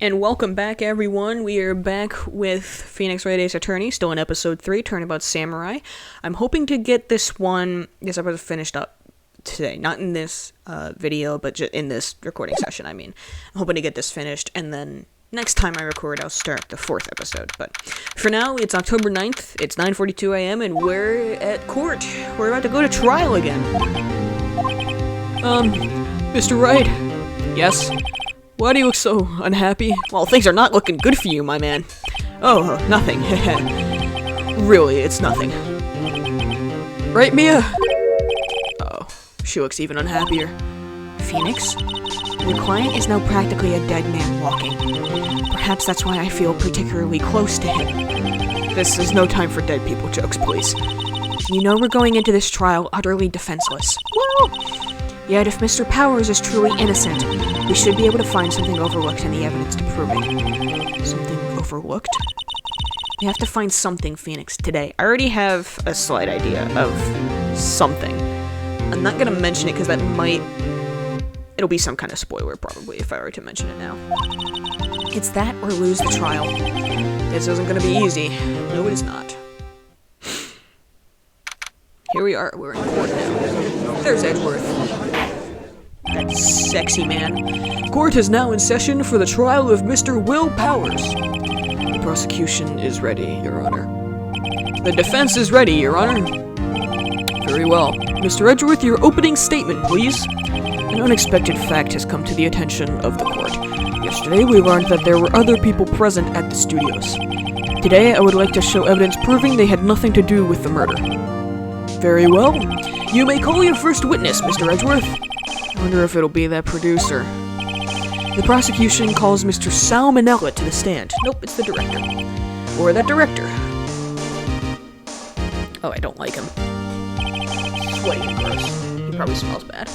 And welcome back, everyone. We are back with Phoenix Wright Ace Attorney, still in episode 3, Turnabout Samurai. I'm hoping to get this episode finished up today. Not in this video, but just in this recording session, I mean. I'm hoping to get this finished, and then next time I record, I'll start the 4th episode. But for now, it's October 9th, it's 9:42 a.m., and we're at court. We're about to go to trial again. Mr. Wright? Yes? Why do you look so unhappy? Well, things are not looking good for you, my man. Oh, nothing. Really, it's nothing. Right, Mia? Oh, she looks even unhappier. Phoenix? Your client is now practically a dead man walking. Perhaps that's why I feel particularly close to him. This is no time for dead people jokes, please. You know we're going into this trial utterly defenseless. Well, yet if Mr. Powers is truly innocent, we should be able to find something overlooked in the evidence to prove it. Something overlooked? We have to find something, Phoenix, today. I already have a slight idea of something. I'm not gonna mention it because that might... It'll be some kind of spoiler, probably, if I were to mention it now. It's that or lose the trial. This isn't gonna be easy. No, it is not. Here we are. We're in court now. There's Edgeworth. That sexy man. Court is now in session for the trial of Mr. Will Powers. The prosecution is ready, Your Honor. The defense is ready, Your Honor. Very well. Mr. Edgeworth, your opening statement, please. An unexpected fact has come to the attention of the court. Yesterday, we learned that there were other people present at the studios. Today, I would like to show evidence proving they had nothing to do with the murder. Very well. You may call your first witness, Mr. Edgeworth. I wonder if it'll be that producer. The prosecution calls Mr. Salmonella to the stand. Nope, it's the director. Or that director. Oh, I don't like him. Sweaty and gross. He probably smells bad.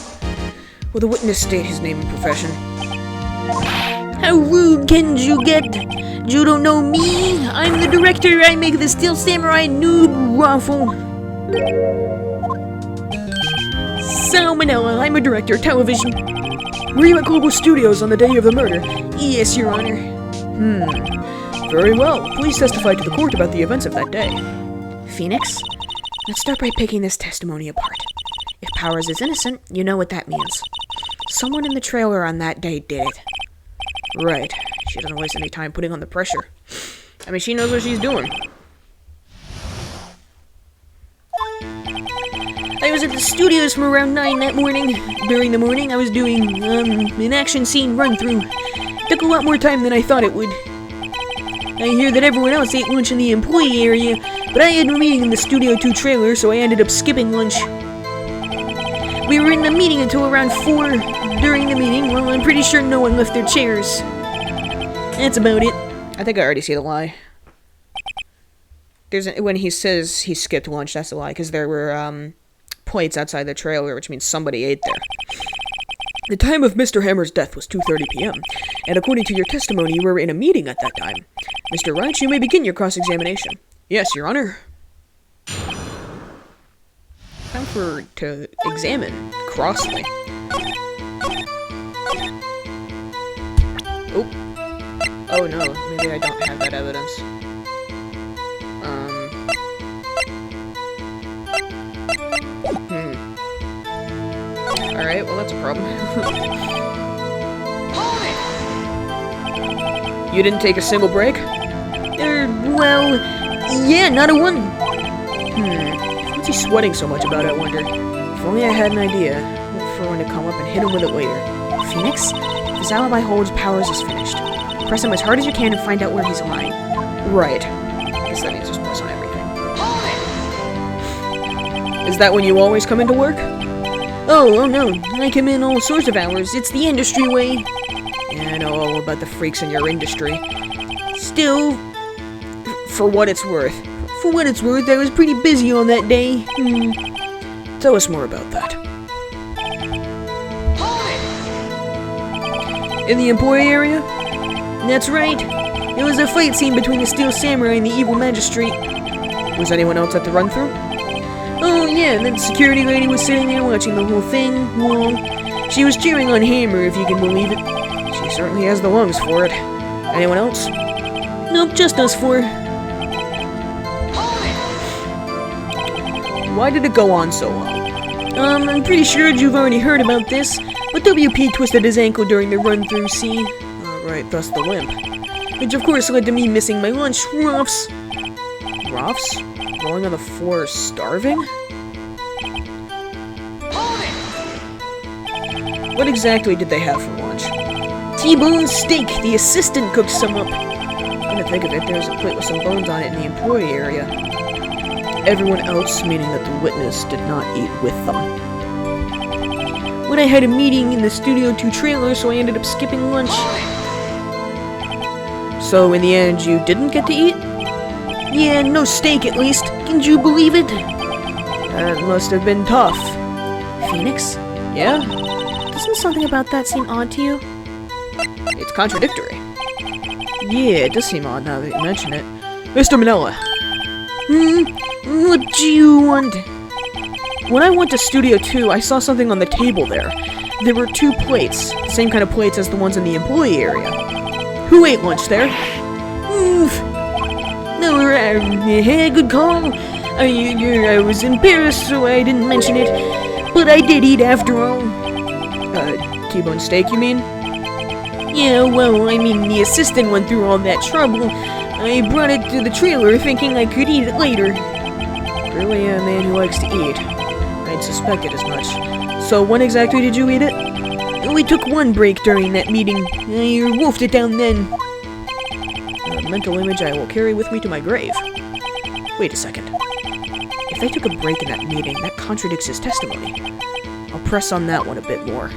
Will the witness state his name and profession? How rude can you get? You don't know me? I'm the director. I make the Steel Samurai noob waffle. Salmonella, I'm a director, television. Were you at Global Studios on the day of the murder? Yes, Your Honor. Very well. Please testify to the court about the events of that day. Phoenix, let's start by picking this testimony apart. If Powers is innocent, you know what that means. Someone in the trailer on that day did it. Right. She doesn't waste any time putting on the pressure. I mean, she knows what she's doing. I was at the studios from around 9 that morning. During the morning, I was doing, an action scene run-through. Took a lot more time than I thought it would. I hear that everyone else ate lunch in the employee area, but I had a meeting in the Studio 2 trailer, so I ended up skipping lunch. We were in the meeting until around 4. During the meeting, well, I'm pretty sure no one left their chairs. That's about it. I think I already see the lie. When he says he skipped lunch, that's a lie, because there were, plates outside the trailer, which means somebody ate there. The time of Mr. Hammer's death was 2:30 p.m., and according to your testimony, you were in a meeting at that time. Mr. Wright, you may begin your cross-examination. Yes, Your Honor. Time to examine Crossley. Oh no, maybe I don't have that evidence. Alright, well that's a problem. You didn't take a single break? Well, yeah, not a one. What's he sweating so much about, I wonder? If only I had an idea. Look for one to come up and hit him with it later. Phoenix? If his alibi holds, Powers is finished. Press him as hard as you can and find out where he's lying. Right. I guess that means just press on everything. Is that when you always come into work? Oh no, I come in all sorts of hours. It's the industry way. Yeah, I know all about the freaks in your industry. Still, for what it's worth. For what it's worth, I was pretty busy on that day. Tell us more about that. In the employee area? That's right. It was a fight scene between the Steel Samurai and the evil magistrate. Was anyone else at the run-through? Oh yeah, that security lady was sitting there watching the whole thing. Well, she was cheering on Hammer, if you can believe it. She certainly has the lungs for it. Anyone else? Nope, just us four. Why did it go on so long? I'm pretty sure you've already heard about this, but WP twisted his ankle during the run-through scene. Right, thus the limp. Which of course led to me missing my lunch. Ruffs. Ruffs? Rolling on the floor starving? What exactly did they have for lunch? T-bone steak. The assistant cooked some up. Come to think of it, there's a plate with some bones on it in the employee area. Everyone else, meaning that the witness, did not eat with them. When I had a meeting in the Studio 2 trailer, so I ended up skipping lunch. So in the end, you didn't get to eat? Yeah, no steak at least. Can you believe it? That must have been tough. Phoenix? Yeah? Doesn't something about that seem odd to you? It's contradictory. Yeah, it does seem odd now that you mention it. Mr. Manila. What do you want? When I went to Studio 2, I saw something on the table there. There were 2 plates, the same kind of plates as the ones in the employee area. Who ate lunch there? No, good call. I was embarrassed, so I didn't mention it. But I did eat after all. T-bone steak, you mean? Yeah, well, I mean, the assistant went through all that trouble. I brought it to the trailer thinking I could eat it later. Really a man who likes to eat. I'd suspected as much. So when exactly did you eat it? We took 1 break during that meeting. I wolfed it down then. A mental image I will carry with me to my grave. Wait a second. If they took a break in that meeting, that contradicts his testimony. I'll press on that one a bit more.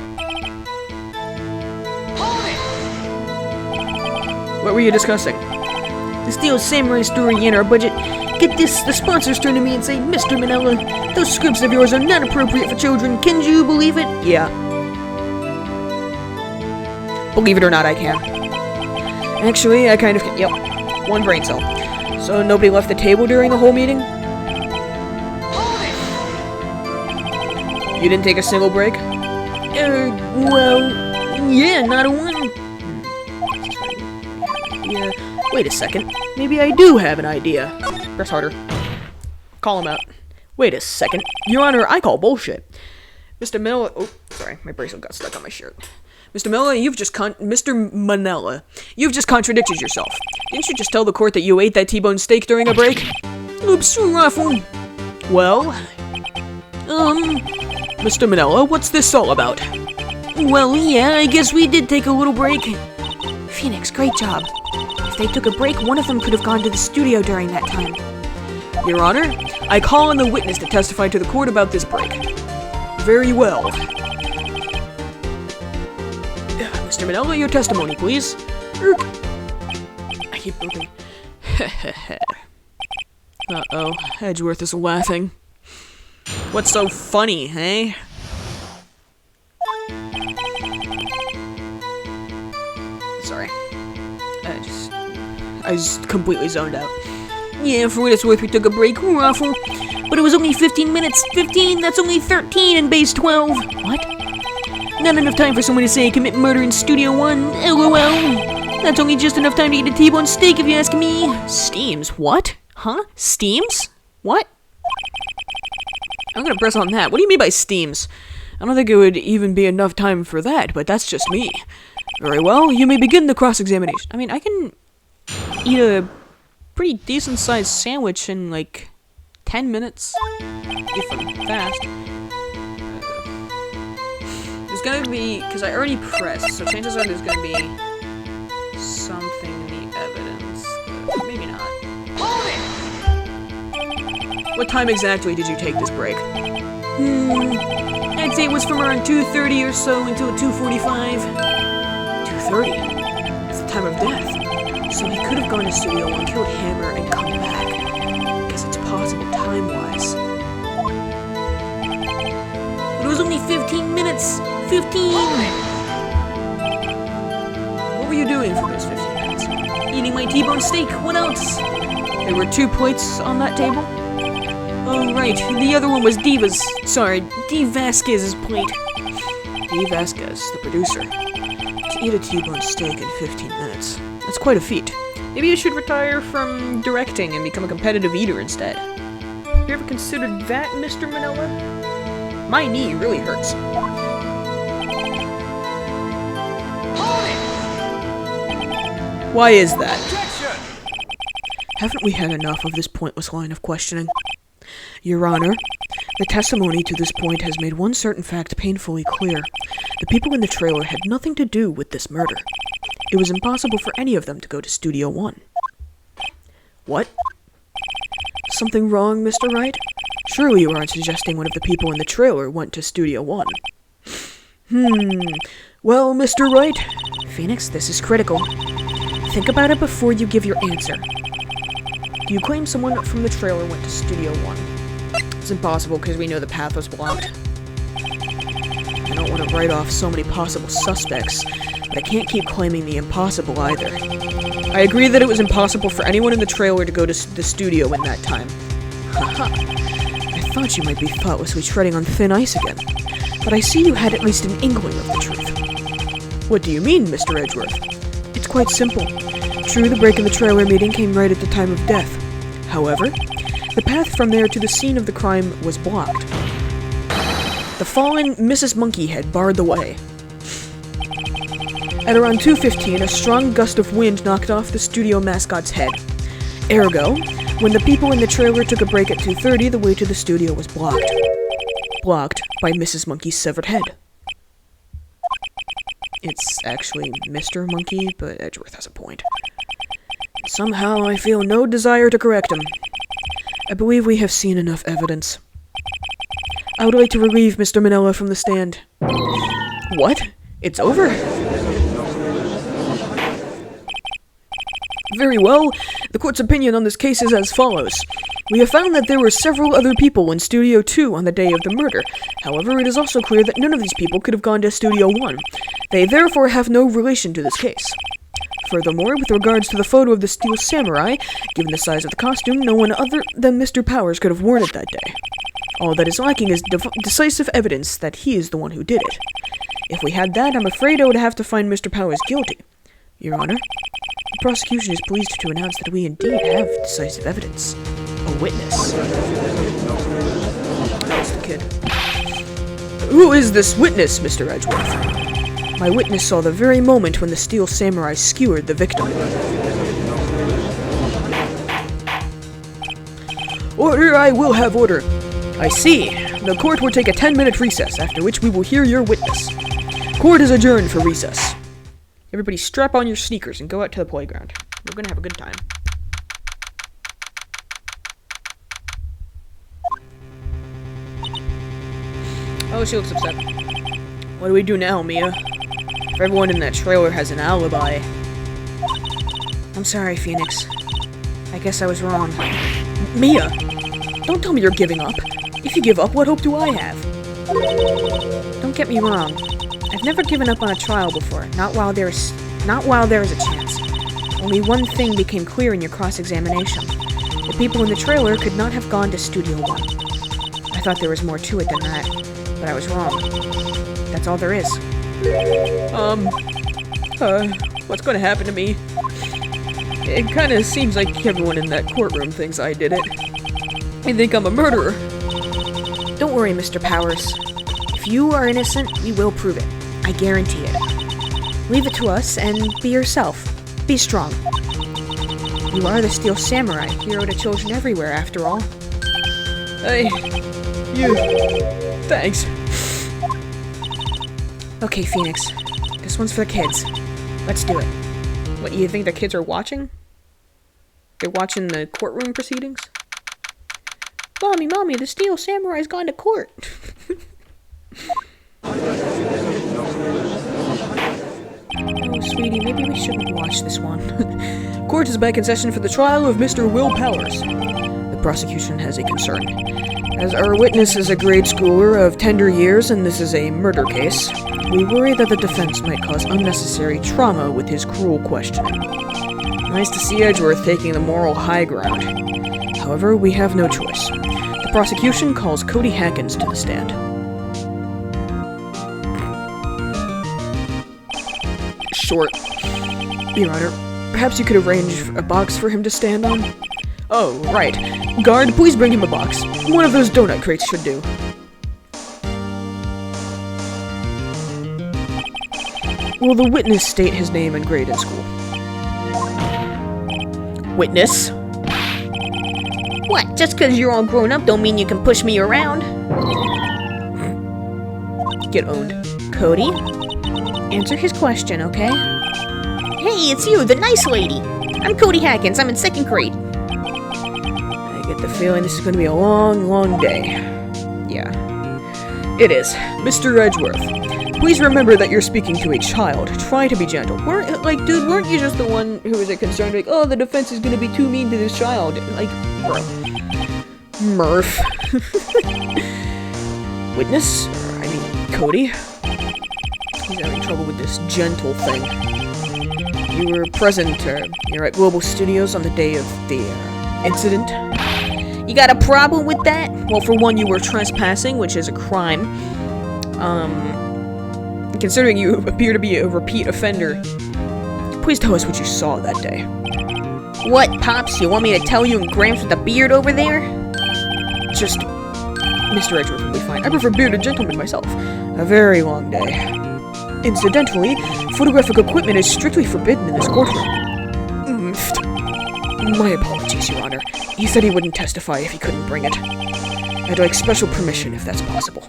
What were you discussing? The Steel Samurai story in our budget. Get this, the sponsors turn to me and say, Mr. Manila, those scripts of yours are not appropriate for children. Can you believe it? Yeah. Believe it or not, I can. Actually, I kind of can. Yep. 1 brain cell. So nobody left the table during the whole meeting? You didn't take a single break? Well, yeah, not a one. Yeah. Wait a second. Maybe I do have an idea. Press harder. Call him out. Wait a second. Your Honor, I call bullshit. Mr. Manila. Oh, sorry. My bracelet got stuck on my shirt. Mr. Manila, Mr. Manila, you've just contradicted yourself. Didn't you just tell the court that you ate that T-bone steak during a break? Oops, raffle. Well, Mr. Manila, what's this all about? Well, yeah, I guess we did take a little break. Phoenix, great job. If they took a break, one of them could have gone to the studio during that time. Your Honor, I call on the witness to testify to the court about this break. Very well. Mr. Manila, your testimony, please. I keep burping. Uh-oh, Edgeworth is laughing. What's so funny, eh? Sorry. I just completely zoned out. Yeah, for what it's worth, we took a break, raffle. But it was only 15 minutes. 15, that's only 13 in base 12. What? Not enough time for someone to say commit murder in Studio 1, LOL. That's only just enough time to eat a T-bone steak if you ask me. Steams? What? Huh? Steams? What? I'm gonna press on that. What do you mean by steams? I don't think it would even be enough time for that, but that's just me. Very well, you may begin the cross-examination. I mean, I can eat a pretty decent-sized sandwich in, like, 10 minutes. If I'm fast. There's gonna be, because I already pressed, so chances are there's gonna be something in the evidence. Maybe not. What time exactly did you take this break? I'd say it was from around 2:30 or so until 2:45. 2:30? It's the time of death. So he could have gone to Studio 1, killed Hammer, and come back. Guess it's possible time-wise. But it was only 15 minutes! 15! What were you doing for those 15 minutes? Eating my T-bone steak, what else? There were 2 plates on that table? Oh, right, the other one was Diva's. Sorry, D. Vasquez's plate. D. Vasquez, the producer. To eat a T-bone steak in 15 minutes. That's quite a feat. Maybe you should retire from directing and become a competitive eater instead. You ever considered that, Mr. Manila? My knee really hurts. Why is that? Haven't we had enough of this pointless line of questioning? Your Honor, the testimony to this point has made one certain fact painfully clear. The people in the trailer had nothing to do with this murder. It was impossible for any of them to go to Studio 1. What? Something wrong, Mr. Wright? Surely you aren't suggesting one of the people in the trailer went to Studio 1. Well, Mr. Wright? Phoenix, this is critical. Think about it before you give your answer. Do you claim someone from the trailer went to Studio 1? It's impossible because we know the path was blocked. I don't want to write off so many possible suspects, but I can't keep claiming the impossible either. I agree that it was impossible for anyone in the trailer to go to the studio in that time. Haha. I thought you might be thoughtlessly treading on thin ice again, but I see you had at least an inkling of the truth. What do you mean, Mr. Edgeworth? It's quite simple. True, the break in the trailer meeting came right at the time of death. However, the path from there to the scene of the crime was blocked. The fallen Mrs. Monkeyhead barred the way. At around 2:15, a strong gust of wind knocked off the studio mascot's head. Ergo, when the people in the trailer took a break at 2:30, the way to the studio was blocked. Blocked by Mrs. Monkey's severed head. It's actually Mr. Monkey, but Edgeworth has a point. Somehow I feel no desire to correct him. I believe we have seen enough evidence. I would like to relieve Mr. Manila from the stand. What? It's over? Very well. The court's opinion on this case is as follows. We have found that there were several other people in Studio 2 on the day of the murder. However, it is also clear that none of these people could have gone to Studio 1. They therefore have no relation to this case. Furthermore, with regards to the photo of the Steel Samurai, given the size of the costume, no one other than Mr. Powers could have worn it that day. All that is lacking is decisive evidence that he is the one who did it. If we had that, I'm afraid I would have to find Mr. Powers guilty. Your Honor, the prosecution is pleased to announce that we indeed have decisive evidence. A witness. That's the kid. Who is this witness, Mr. Edgeworth? My witness saw the very moment when the Steel Samurai skewered the victim. Order, I will have order. I see. The court will take a 10-minute recess, after which we will hear your witness. Court is adjourned for recess. Everybody strap on your sneakers and go out to the playground. We're gonna have a good time. Oh, she looks upset. What do we do now, Mia? If everyone in that trailer has an alibi. I'm sorry, Phoenix. I guess I was wrong. Mia! Don't tell me you're giving up. If you give up, what hope do I have? Don't get me wrong. I've never given up on a trial before, not while there is a chance. Only one thing became clear in your cross-examination. The people in the trailer could not have gone to Studio 1. I thought there was more to it than that, but I was wrong. That's all there is. What's gonna happen to me? It kinda seems like everyone in that courtroom thinks I did it. I think I'm a murderer. Don't worry, Mr. Powers. If you are innocent, we will prove it. I guarantee it. Leave it to us and be yourself. Be strong. You are the Steel Samurai, hero to children everywhere, after all. Thanks. Okay, Phoenix. This one's for the kids. Let's do it. What, you think the kids are watching? They're watching the courtroom proceedings? Mommy, the Steel Samurai's gone to court. Oh, sweetie, maybe we shouldn't watch this one. Court is back in session for the trial of Mr. Will Powers. The prosecution has a concern. As our witness is a grade schooler of tender years and this is a murder case, we worry that the defense might cause unnecessary trauma with his cruel questioning. Nice to see Edgeworth taking the moral high ground. However, we have no choice. The prosecution calls Cody Hankins to the stand. Short. Your Honor, Perhaps you could arrange a box for him to stand on? Oh, right. Guard, please bring him a box. One of those donut crates should do. Will the witness state his name and grade in school? Witness? What? Just because you're all grown up don't mean you can push me around. Get owned. Cody? Answer his question, okay? Hey, it's you, the nice lady. I'm Cody Hackins. I'm in 2nd grade. I get the feeling this is going to be a long, long day. Yeah. It is. Mr. Edgeworth, please remember that you're speaking to a child. Try to be gentle. Weren't you just the one who was concerned, like, oh, the defense is going to be too mean to this child? Like, bro. Murph. Witness? I mean, Cody? He's having trouble with this gentle thing. You were present, you're at Global Studios on the day of the, incident. You got a problem with that? Well, for one, you were trespassing, which is a crime. Considering you appear to be a repeat offender, please tell us what you saw that day. What, Pops? You want me to tell you and Gramps with the beard over there? Just... Mr. Edgeworth will be fine. I prefer bearded gentlemen myself. A very long day. Incidentally, photographic equipment is strictly forbidden in this courtroom. My apologies, Your Honor. He said he wouldn't testify if he couldn't bring it. I'd like special permission if that's possible.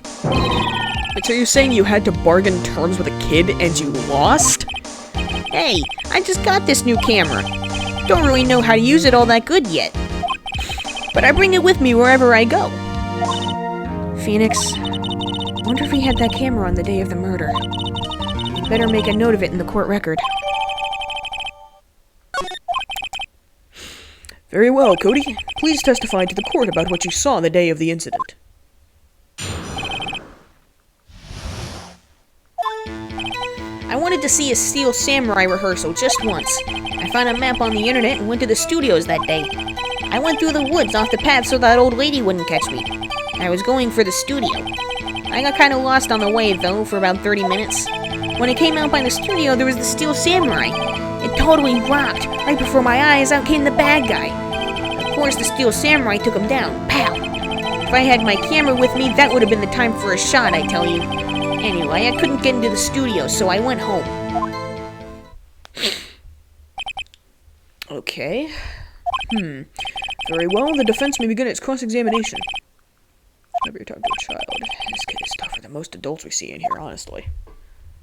So you're saying you had to bargain terms with a kid and you lost? Hey, I just got this new camera. Don't really know how to use it all that good yet. But I bring it with me wherever I go. Phoenix, wonder if he had that camera on the day of the murder. You'd better make a note of it in the court record. Very well, Cody. Please testify to the court about what you saw the day of the incident. I wanted to see a Steel Samurai rehearsal just once. I found a map on the internet and went to the studios that day. I went through the woods off the path so that old lady wouldn't catch me. I was going for the studio. I got kind of lost on the way, though, for about 30 minutes. When I came out by the studio, there was the Steel Samurai. It totally rocked. Right before my eyes, out came the bad guy. Of course, the Steel Samurai took him down. Pow! If I had my camera with me, that would have been the time for a shot, I tell you. Anyway, I couldn't get into the studio, so I went home. Okay. Very well, the defense may begin its cross-examination. Whenever you're talking to a child, this kid is tougher than most adults we see in here, honestly.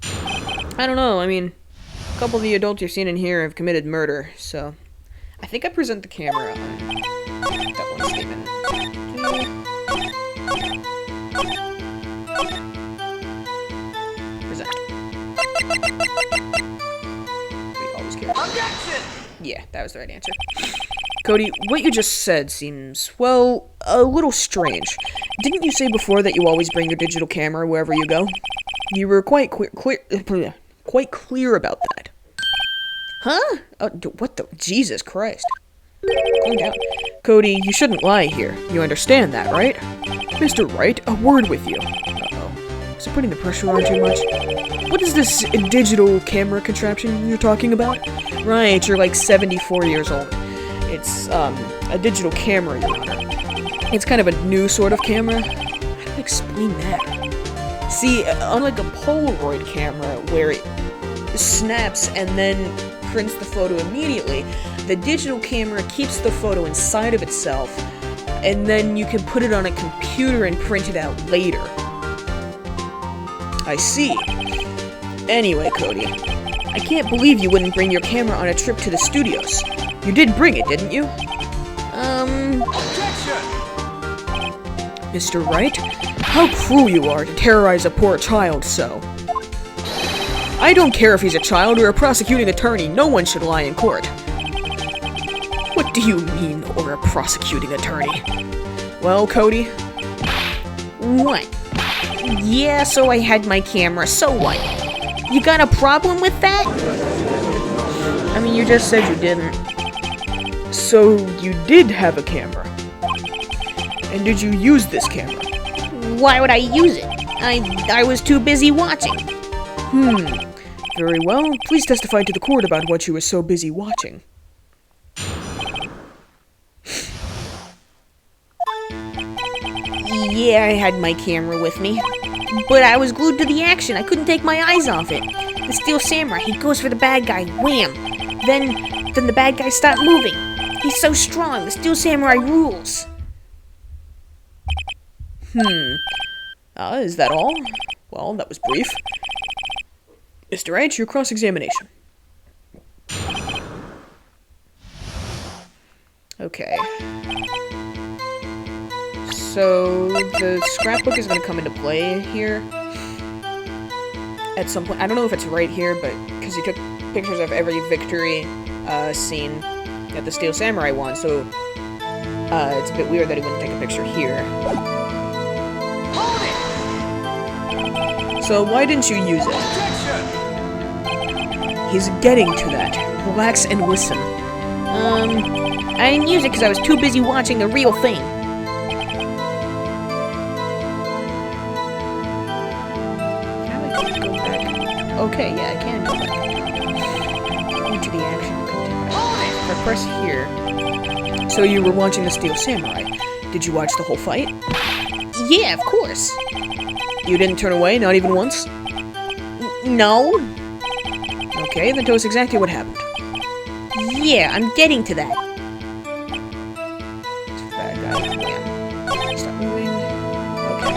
I don't know, I mean, a couple of the adults you've seen in here have committed murder, so... I think I present the camera on that one statement. Present. We always care. Objection! Yeah, that was the right answer. Cody, what you just said seems, well, a little strange. Didn't you say before that you always bring your digital camera wherever you go? You were quite clear about that. Huh? What the? Jesus Christ. Calm down. Cody, you shouldn't lie here. You understand that, right? Mr. Wright, a word with you. Uh-oh. Is it putting the pressure on too much? What is this digital camera contraption you're talking about? Right, you're like 74 years old. It's, a digital camera, Your Honor. It's kind of a new sort of camera. How do I explain that? See, unlike a Polaroid camera, where it snaps and then prints the photo immediately, the digital camera keeps the photo inside of itself, and then you can put it on a computer and print it out later. I see. Anyway, Cody, I can't believe you wouldn't bring your camera on a trip to the studios. You did bring it, didn't you? Objection! Mr. Wright, how cruel you are to terrorize a poor child so. I don't care if he's a child or a prosecuting attorney, no one should lie in court. What do you mean, or a prosecuting attorney? Well, Cody? What? Yeah, so I had my camera, so what? You got a problem with that? I mean, you just said you didn't. So, you did have a camera. And did you use this camera? Why would I use it? I was too busy watching. Very well. Please testify to the court about what you were so busy watching. Yeah, I had my camera with me. But I was glued to the action. I couldn't take my eyes off it. The Steel Samurai, he goes for the bad guy. Wham! Then the bad guy stopped moving. He's so strong. The Steel Samurai rules. Is that all? Well, that was brief. Mr. Wright, your cross-examination. Okay. So, the scrapbook is going to come into play here. At some point. I don't know if it's right here, but because he took pictures of every victory scene that the Steel Samurai won, so it's a bit weird that he wouldn't take a picture here. So why didn't you use it? He's getting to that. Relax and listen. I didn't use it because I was too busy watching the real thing. Can I go back? Okay, yeah, I can go back. Into the action. If I press here. So you were watching the Steel Samurai. Did you watch the whole fight? Yeah, of course. You didn't turn away, not even once? No. Okay, then tell us exactly what happened. Yeah, I'm getting to that. Bad guy. Wham. Stop moving. Okay.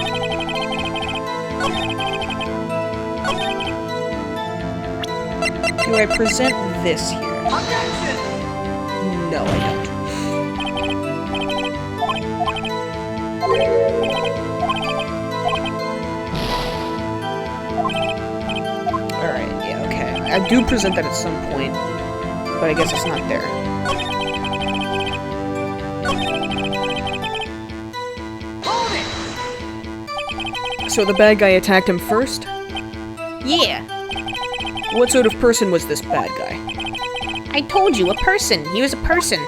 Do I present this here? No, I don't. Alright, yeah, okay. I do present that at some point, but I guess it's not there. So the bad guy attacked him first? Yeah. What sort of person was this bad guy? I told you, a person. He was a person.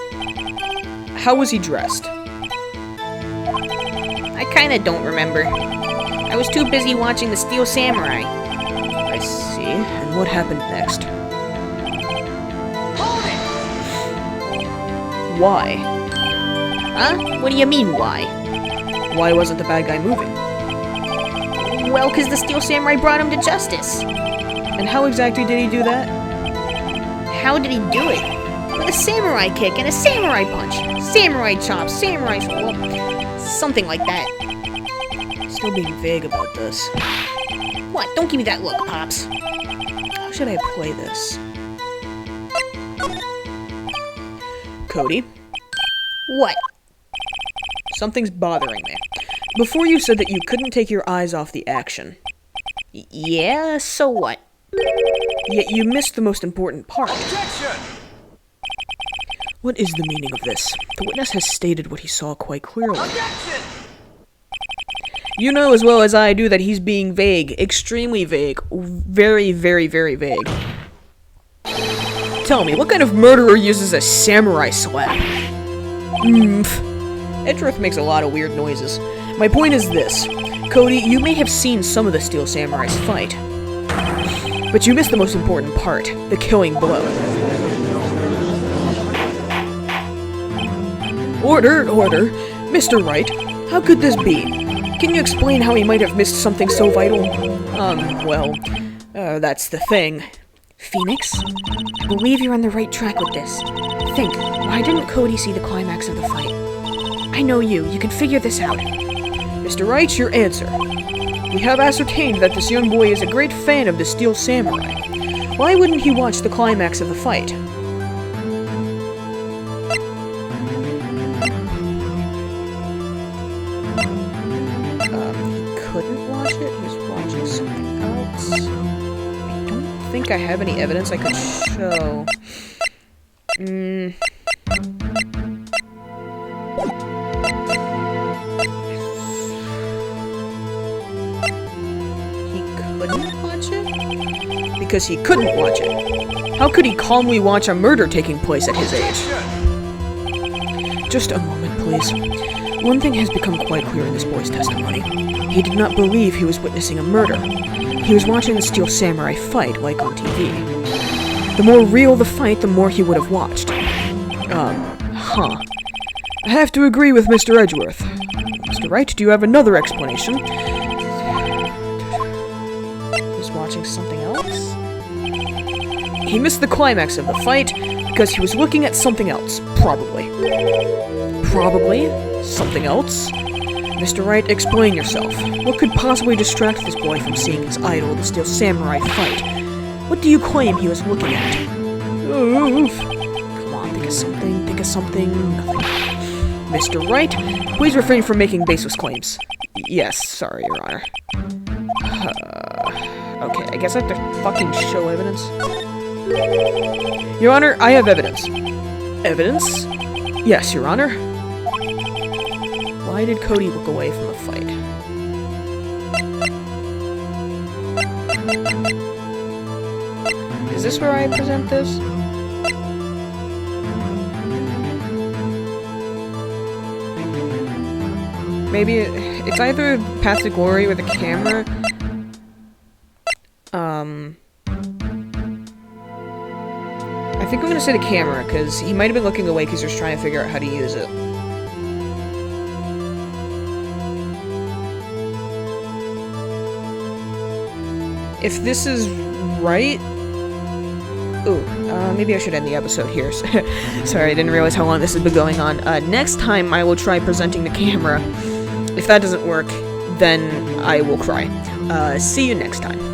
How was he dressed? I kinda don't remember. I was too busy watching the Steel Samurai. I see. And what happened next? Why? Huh? What do you mean, why? Why wasn't the bad guy moving? Well, because the Steel Samurai brought him to justice. And how exactly did he do that? How did he do it? With a samurai kick and a samurai punch. Samurai chop, samurai swap. Something like that. Still being vague about this. What? Don't give me that look, Pops. How should I play this? Cody? What? Something's bothering me. Before you said that you couldn't take your eyes off the action. Yeah, so what? Yet you missed the most important part. Objection! What is the meaning of this? The witness has stated what he saw quite clearly. Objection! You know as well as I do that he's being vague. Extremely vague. Very, very, very vague. Tell me, what kind of murderer uses a samurai slap? Edgeworth makes a lot of weird noises. My point is this. Cody, you may have seen some of the Steel Samurai's fight. But you missed the most important part. The killing blow. Order, order. Mr. Wright, how could this be? Can you explain how he might have missed something so vital? That's the thing. Phoenix? I believe you're on the right track with this. Think, why didn't Cody see the climax of the fight? I know you. You can figure this out. Mr. Wright, your answer. We have ascertained that this young boy is a great fan of the Steel Samurai. Why wouldn't he watch the climax of the fight? He couldn't watch it? He was watching something else? I don't think I have any evidence I could show. Because he couldn't watch it. How could he calmly watch a murder taking place at his age? Just a moment, please. One thing has become quite clear in this boy's testimony. He did not believe he was witnessing a murder. He was watching the Steel Samurai fight, like on TV. The more real the fight, the more he would have watched. I have to agree with Mr. Edgeworth. Mr. Wright, do you have another explanation? He's watching something else? He missed the climax of the fight because he was looking at something else. Probably. Probably? Something else? Mr. Wright, explain yourself. What could possibly distract this boy from seeing his idol, the Steel Samurai, fight? What do you claim he was looking at? Oof. Come on, think of something, nothing. Mr. Wright, please refrain from making baseless claims. Yes, sorry, Your Honor. Okay, I guess I have to fucking show evidence. Your Honor, I have evidence. Evidence? Yes, Your Honor. Why did Cody look away from the fight? Is this where I present this? Maybe it's either Path to Glory or the camera. I think I'm gonna say the camera, because he might have been looking away because he was trying to figure out how to use it. If this is right... Ooh, maybe I should end the episode here. Sorry, I didn't realize how long this has been going on. Next time I will try presenting the camera. If that doesn't work, then I will cry. See you next time.